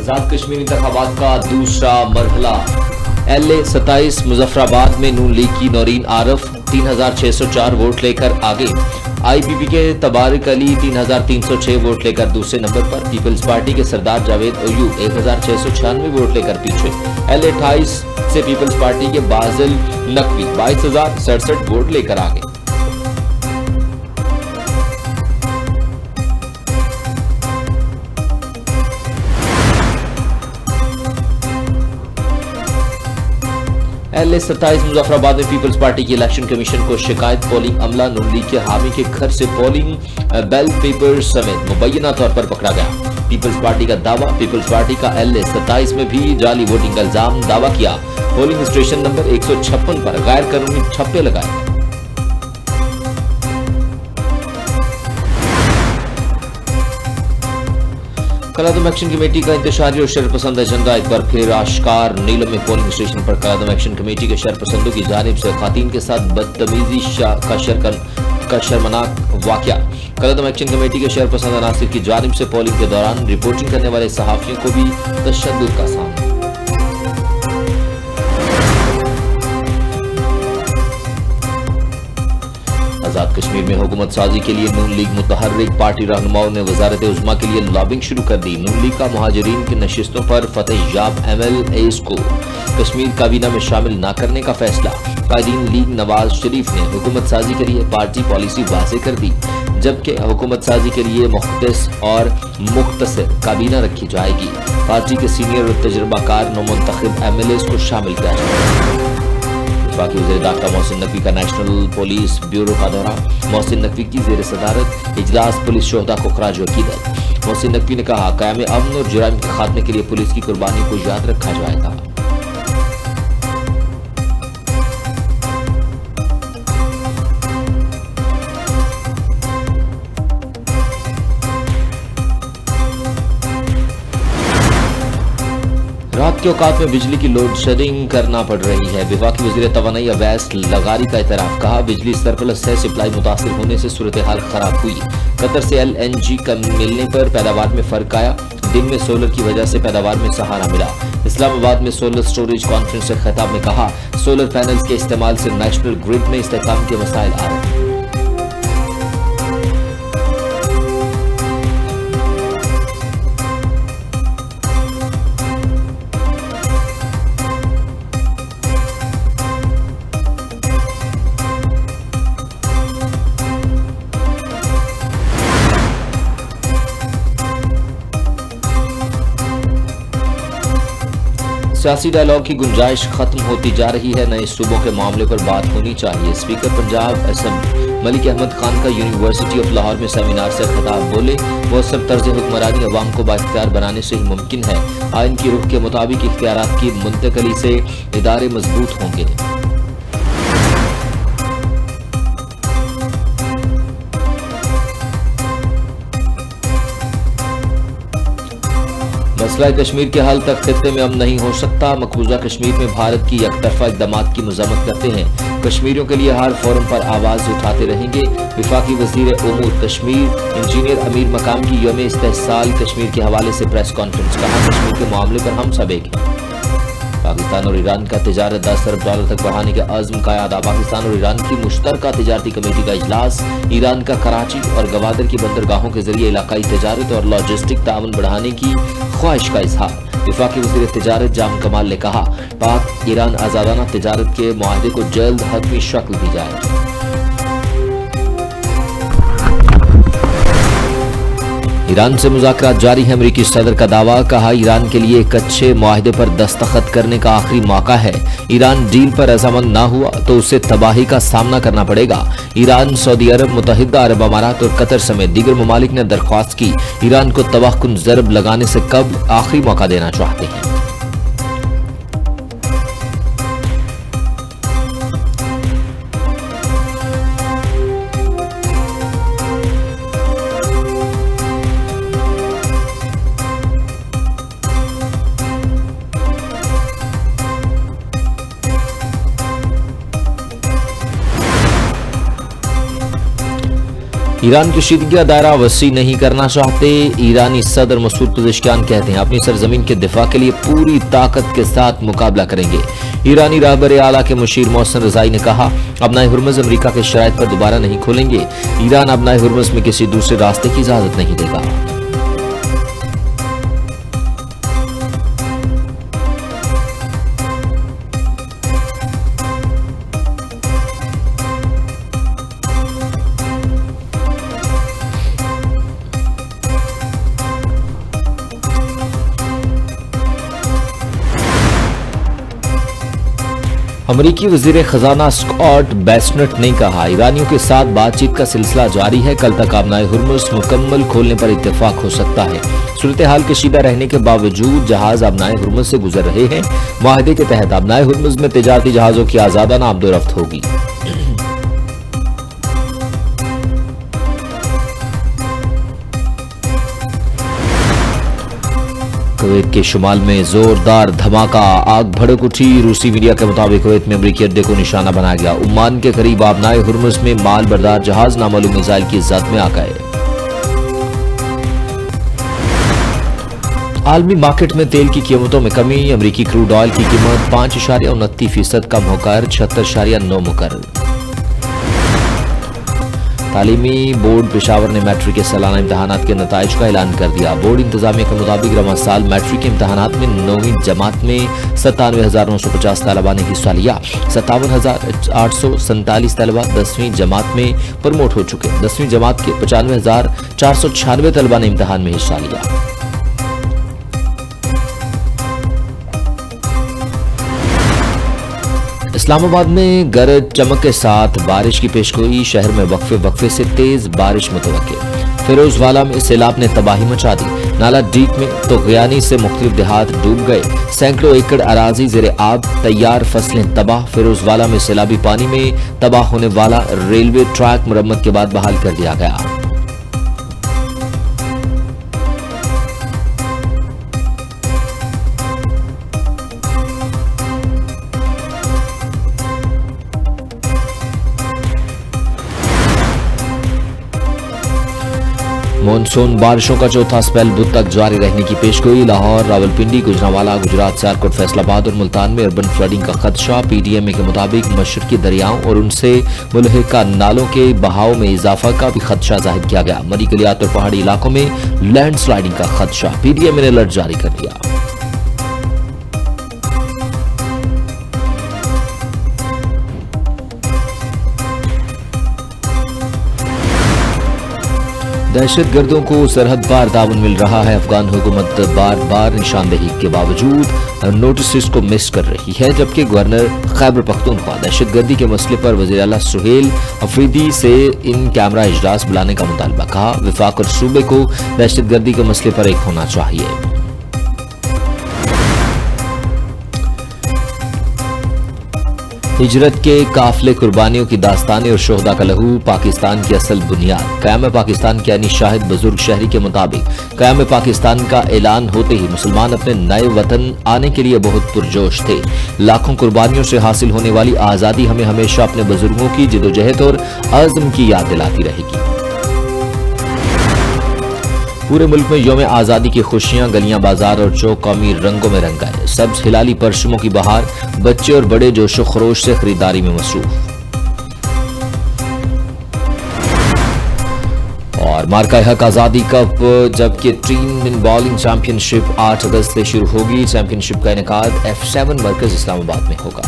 आजाद कश्मीर इंतखाबात का दूसरा मरहला। LA 27 मुजफ्फराबाद में नून लीग की नौरीन आरफ 3604 वोट लेकर आगे। IPP के तबारिक अली 3306 वोट लेकर दूसरे नंबर पर। पीपल्स पार्टी के सरदार जावेद ओयू 1696 वोट लेकर पीछे। LA 28 से पीपल्स पार्टी के बाजिल नकवी 22067 वोट लेकर आगे। LA 27 मुजफ्फराबाद में पीपल्स पार्टी की इलेक्शन कमीशन को शिकायत। पोलिंग अमला नून लीग के हामी के घर से पोलिंग बैलेट पेपर समेत मुबैना तौर पर पकड़ा गया। पीपल्स पार्टी का दावा। पीपल्स पार्टी का LA 27 में भी जाली वोटिंग का इल्जाम दावा किया। पोलिंग स्टेशन नंबर 156 पर गैर कानूनी छप्पे लगाए। कलादम एक्शन कमेटी का इंतशारी और शरपसंद एजेंडा एक बार फिर आश्कार। नीलम में पोलिंग स्टेशन पर कलादम एक्शन कमेटी के शरपसंदों की जानिब से खातून के साथ बदतमीजी का शर्मनाक वाकया। कलादम एक्शन कमेटी के शरपसंद अनासिर की जानिब से पोलिंग के दौरान रिपोर्टिंग करने वाले सहाफियों को भी तशद्दुद का सामना। आजाद कश्मीर में हुकूमत साजी के लिए नून लीग मुतहर्रिक पार्टी रहनुमाओं ने वजारत उज़्मा के लिए लॉबिंग शुरू कर दी। नून लीग का मुहाजिरीन की नशिस्तों पर फतेह याब MLAs को कश्मीर काबीना में शामिल न करने का फैसला। कायदीन लीग नवाज शरीफ ने हुकूमत साजी के लिए पार्टी पॉलिसी वाज़ेह कर दी, जबकि हुकूमत साजी के लिए मुख्तस और मुख्तसर काबीना रखी जाएगी। पार्टी के सीनियर और तजुर्बाकार नौमुंतखब MLAs को शामिल किया जाएगा। बाकी वज़ीर दाखिला मोहसिन नकवी का नेशनल पुलिस ब्यूरो का दौरा। मोहसिन नकवी की ज़ेर सदारत इजलास पुलिस शोहदा को खराज अकीदत। मोहसिन नकवी ने कहा, क़याम अमन और जुराइम के खात्मे के लिए पुलिस की कुर्बानी को याद रखा जाएगा। रात के औकात में बिजली की लोड शेडिंग करना पड़ रही है। वफाकी वज़ीर तवानाई अवैस लगारी का इतराफ़। कहा, बिजली सरप्लस से सप्लाई मुतासिर होने से सूरत हाल खराब हुई। कतर से LNG कम मिलने पर पैदावार में फर्क आया। दिन में सोलर की वजह से पैदावार में सहारा मिला। इस्लामाबाद में सोलर स्टोरेज कॉन्फ्रेंस से खिताब में कहा, सोलर पैनल्स के इस्तेमाल से नेशनल ग्रिड में इस्तेहकाम के मसाइल आ रहे हैं। सियासी डायलॉग की गुंजाइश खत्म होती जा रही है। नए सूबों के मामले पर बात होनी चाहिए। स्पीकर पंजाब असेंबली मलिक अहमद खान का यूनिवर्सिटी ऑफ लाहौर में सेमिनार से खिताब। बोले, वो सब तर्ज हुक्मरानी अवाम को बाइख्तियार बनाने से ही मुमकिन है। आइन की रुख के मुताबिक इख्तियारात की मुंतकली से इदारे मजबूत होंगे। मसला कश्मीर के हल तक खित्ते में अब नहीं हो सकता। मकबूजा कश्मीर में भारत की एकतरफा इक़दामात की मज़म्मत करते हैं। कश्मीरियों के लिए हर फोरम पर आवाज़ उठाते रहेंगे। वफाकी वज़ीर उमूर कश्मीर इंजीनियर अमीर मकाम की यौम इस्तेहसाल कश्मीर के हवाले से प्रेस कॉन्फ्रेंस। कहा, कश्मीर के मामले पर हम सब एक हैं। पाकिस्तान और ईरान का तिजारत 10 अरब डॉलर तक बढ़ाने के अज़्म का यादा। पाकिस्तान और ईरान की मुश्तरका तिजारती कमेटी का इजलास। ईरान का कराची और गवादर की बंदरगाहों के जरिए इलाकाई तिजारत और लॉजिस्टिक ताउन बढ़ाने की ख्वाहिश का इजहार। वफाकी वज़ीर तिजारत जाम कमाल ने कहा, पाक ईरान आज़ादाना तिजारत के मुआहदे को जल्द हतमी शक्ल दी जाएगी। ईरान से मुज़ाकरात जारी है। अमेरिकी सदर का दावा। कहा, ईरान के लिए एक अच्छे मुआहदे पर दस्तखत करने का आखिरी मौका है। ईरान डील पर रज़ामंद ना हुआ तो उसे तबाही का सामना करना पड़ेगा। ईरान, सऊदी अरब, मुत्तहिदा अरब अमारात और कतर समेत दीगर ममालिक ने दरख्वास्त की। ईरान को तबाहकुन ज़रब लगाने से कब आखिरी मौका देना चाहते हैं। ईरान कशीदगी का दायरा वसी नहीं करना चाहते। ईरानी सदर मसूद पज़ेश्कियान कहते हैं अपनी सरजमीन के दिफा के लिए पूरी ताकत के साथ मुकाबला करेंगे। ईरानी रहबर आला के मुशीर मोहसिन रज़ाई ने कहा अपना हुर्मुज़ अमेरिका के शराइत पर दोबारा नहीं खोलेंगे। ईरान अपना हुर्मुज़ में किसी दूसरे रास्ते की इजाजत नहीं देगा। अमरीकी वजीर खजाना स्कॉट बेस्नेट ने कहा ईरानियों के साथ बातचीत का सिलसिला जारी है। कल तक आबनाए हुर्मुज़ मुकम्मल खोलने पर इत्तेफाक हो सकता है। सूरत हाल कशीदा रहने के बावजूद जहाज आबनाए हुर्मुज़ से गुजर रहे हैं। मुआहदे के तहत आबनाए हुर्मुज़ में तिजारती जहाजों की आजादाना आमदोरफ्त होगी। कुवैत के शुमाल में जोरदार धमाका, आग भड़क उठी। रूसी मीडिया के मुताबिक कुवैत में अमरीकी अड्डे को निशाना बनाया गया। ओमान के करीब आबनाए हुर्मुज़ में माल बरदार जहाज नामालूम मिसाइल की जद में आ गए। आलमी मार्केट में तेल की कीमतों में कमी। अमरीकी क्रूड ऑयल की कीमत 5.29% कम होकर 76.9 मुकर्रर। तालीमी बोर्ड पेशावर ने मैट्रिक के सालाना इम्तहानात के नताइज का ऐलान कर दिया। बोर्ड इंतजामिया के मुताबिक रवां साल मैट्रिक के इम्तहानात में 9वीं जमात में 97,950 तलबा ने हिस्सा लिया। 57,847 तलबा 10वीं जमात में प्रमोट हो चुके। 10वीं जमात के 95,496 तलबा ने इम्तहान में हिस्सा लिया। इस्लामाबाद में गरज चमक के साथ बारिश की पेशगोई। शहर में वक्फे वक्फे से तेज बारिश मुतवक्के। फिरोजवाला में सैलाब ने तबाही मचा दी। नाला डीक में तो गयानी से मुख्तलिफ देहात डूब गए। सैकड़ों एकड़ अराजी ज़ेरे आब, तैयार फसलें तबाह। फिरोजवाला में सैलाबी पानी में तबाह होने वाला रेलवे ट्रैक मुरम्मत के बाद बहाल कर दिया गया। मानसून बारिशों का चौथा स्पेल बुध तक जारी रहने की पेशगोई। लाहौर, रावलपिंडी, गुजरांवाला, गुजरात, सियालकोट, फैसलाबाद और मुल्तान में अर्बन फ्लडिंग का खदशा। पीडीएमए के मुताबिक मशरकी दरियाओं और उनसे मुल्हिका नालों के बहाव में इजाफा का भी खदशा जाहिर किया गया। मरी गलियात और पहाड़ी इलाकों में लैंडस्लाइडिंग का खदशा। पीडीएमए ने अलर्ट जारी कर दिया। दहशतगर्दों को सरहद पार दामन मिल रहा है। अफगान हुकूमत बार बार निशानदेही के बावजूद नोटिस को मिस कर रही है, जबकि गवर्नर खैबर पख्तूनख्वा दहशतगर्दी के मसले पर वज़ीर आला सुहेल अफरीदी से इन कैमरा इजलास बुलाने का मुतालबा। कहा विफाक और सूबे को दहशतगर्दी के मसले पर एक होना चाहिए। हिजरत के काफिले, कुर्बानियों की दास्तानें और शोहदा का लहू पाकिस्तान की असल बुनियाद। क़याम पाकिस्तान के यानी शाहिद बुजुर्ग शहरी के मुताबिक क़याम पाकिस्तान का ऐलान होते ही मुसलमान अपने नए वतन आने के लिए बहुत पुरजोश थे। लाखों कुर्बानियों से हासिल होने वाली आज़ादी हमें हमेशा अपने बुजुर्गों की जिदोजहद और अज़्म की याद दिलाती रहेगी। पूरे मुल्क में यौम आज़ादी की खुशियां, गलियां, बाजार और चौक कौमी रंगों में रंग गए। सब्ज हिलाली परचमों की बहार, बच्चे और बड़े जोशो खरोश से खरीदारी में मसरूफ। और मार्का हक आज़ादी कप, जबकि टीम इन बॉलिंग चैंपियनशिप 8 अगस्त से शुरू होगी। चैंपियनशिप का इनेकाद F7 मरकज इस्लामाबाद में होगा।